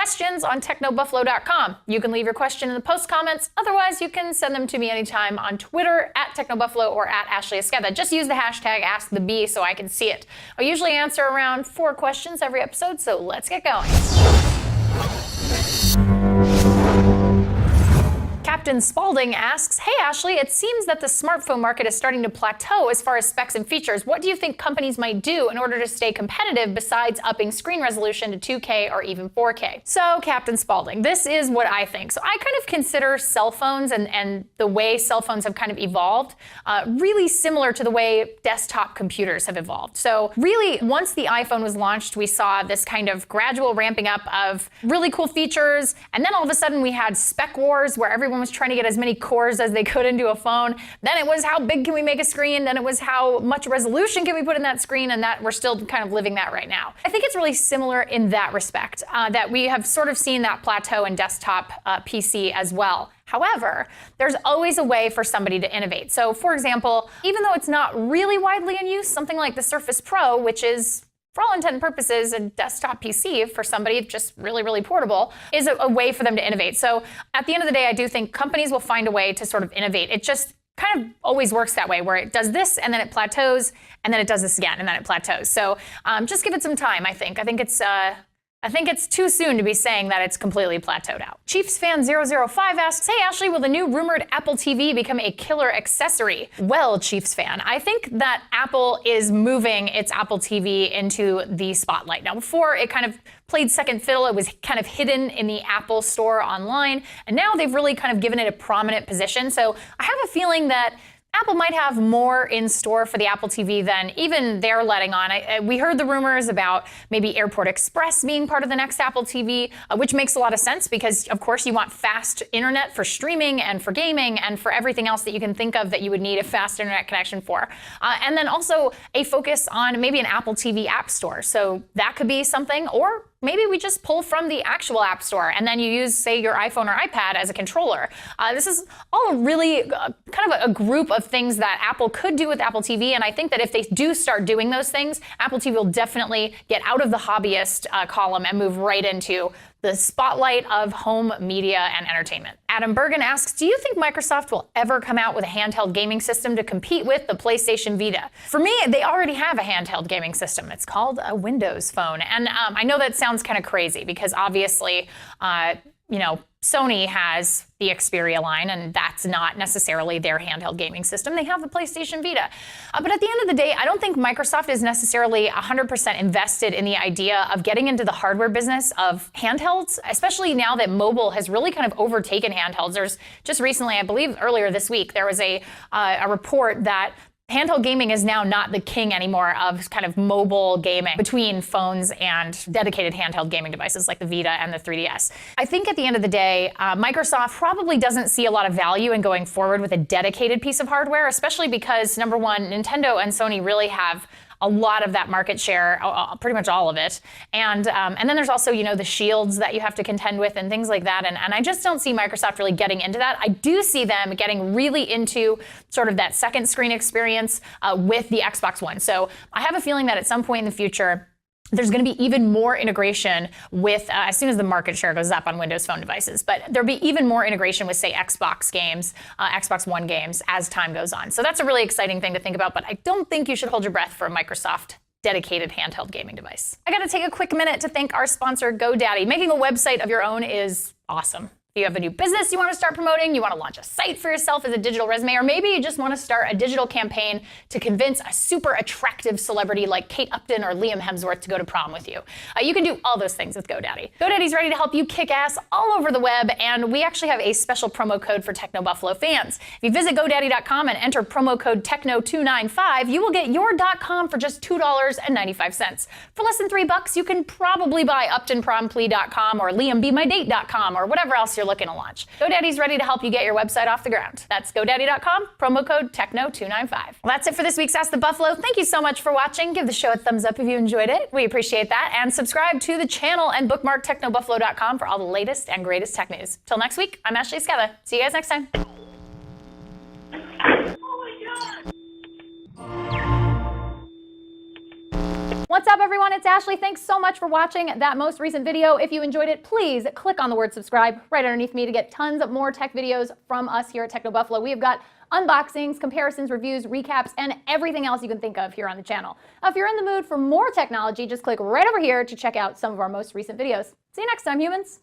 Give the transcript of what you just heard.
questions on technobuffalo.com. You can leave your question in the post comments. Otherwise, you can send them to me anytime on Twitter @technobuffalo or @AshleyEsqueda. Just use the hashtag AskTheBee so I can see it. I usually answer around 4 questions every episode, so let's get going. Captain Spalding asks, hey Ashley, it seems that the smartphone market is starting to plateau as far as specs and features. What do you think companies might do in order to stay competitive besides upping screen resolution to 2K or even 4K? So Captain Spalding, this is what I think. So I kind of consider cell phones and the way cell phones have kind of evolved really similar to the way desktop computers have evolved. So really, once the iPhone was launched, we saw this kind of gradual ramping up of really cool features. And then all of a sudden we had spec wars where everyone was trying to get as many cores as they could into a phone. Then it was how big can we make a screen? Then it was how much resolution can we put in that screen? And that we're still kind of living that right now. I think it's really similar in that respect, that we have sort of seen that plateau in desktop PC as well. However, there's always a way for somebody to innovate. So for example, even though it's not really widely in use, something like the Surface Pro, which is for all intent and purposes, a desktop PC for somebody just really, really portable is a way for them to innovate. So at the end of the day, I do think companies will find a way to sort of innovate. It just kind of always works that way, where it does this and then it plateaus and then it does this again and then it plateaus. So just give it some time, I think. I think it's too soon to be saying that it's completely plateaued out. Chiefs fan 005 asks, hey Ashley, will the new rumored Apple TV become a killer accessory? Well, Chiefs fan, I think that Apple is moving its Apple TV into the spotlight. Now, before it kind of played second fiddle, it was kind of hidden in the Apple Store online, and now they've really kind of given it a prominent position. So I have a feeling that Apple might have more in store for the Apple TV than even they're letting on. We heard the rumors about maybe Airport Express being part of the next Apple TV, which makes a lot of sense because, of course, you want fast internet for streaming and for gaming and for everything else that you can think of that you would need a fast internet connection for. And then also a focus on maybe an Apple TV app store. So that could be something, or maybe we just pull from the actual App Store and then you use, say, your iPhone or iPad as a controller. This is all really kind of a group of things that Apple could do with Apple TV, and I think that if they do start doing those things, Apple TV will definitely get out of the hobbyist column and move right into the spotlight of home media and entertainment. Adam Bergen asks, do you think Microsoft will ever come out with a handheld gaming system to compete with the PlayStation Vita? For me, they already have a handheld gaming system. It's called a Windows Phone. And I know that sounds kind of crazy because obviously, Sony has the Xperia line, and that's not necessarily their handheld gaming system. They have the PlayStation Vita. But at the end of the day, I don't think Microsoft is necessarily 100% invested in the idea of getting into the hardware business of handhelds, especially now that mobile has really kind of overtaken handhelds. There's just recently, I believe earlier this week, there was a report that handheld gaming is now not the king anymore of kind of mobile gaming between phones and dedicated handheld gaming devices like the Vita and the 3DS. I think at the end of the day, Microsoft probably doesn't see a lot of value in going forward with a dedicated piece of hardware, especially because, number one, Nintendo and Sony really have a lot of that market share, pretty much all of it. And then there's also, the shields that you have to contend with and things like that. And I just don't see Microsoft really getting into that. I do see them getting really into sort of that second screen experience with the Xbox One. So I have a feeling that at some point in the future, there's going to be even more integration with, as soon as the market share goes up on Windows Phone devices, but there'll be even more integration with, say, Xbox games, Xbox One games as time goes on. So that's a really exciting thing to think about, but I don't think you should hold your breath for a Microsoft dedicated handheld gaming device. I got to take a quick minute to thank our sponsor, GoDaddy. Making a website of your own is awesome. If you have a new business you want to start promoting, you want to launch a site for yourself as a digital resume, or maybe you just want to start a digital campaign to convince a super attractive celebrity like Kate Upton or Liam Hemsworth to go to prom with you. You can do all those things with GoDaddy. GoDaddy's ready to help you kick ass all over the web, and we actually have a special promo code for Techno Buffalo fans. If you visit GoDaddy.com and enter promo code TECHNO295, you will get your .com for just $2.95. For less than $3, you can probably buy UptonPromPlea.com or LiamBeMyDate.com or whatever else you're looking to launch. GoDaddy's ready to help you get your website off the ground. That's GoDaddy.com, promo code TECHNO295. Well, that's it for this week's Ask the Buffalo. Thank you so much for watching. Give the show a thumbs up if you enjoyed it. We appreciate that. And subscribe to the channel and bookmark TechnoBuffalo.com for all the latest and greatest tech news. Till next week, I'm Ashley Esqueda. See you guys next time. Oh my God. What's up, everyone? It's Ashley. Thanks so much for watching that most recent video. If you enjoyed it, please click on the word subscribe right underneath me to get tons of more tech videos from us here at Techno Buffalo. We have got unboxings, comparisons, reviews, recaps, and everything else you can think of here on the channel. If you're in the mood for more technology, just click right over here to check out some of our most recent videos. See you next time, humans.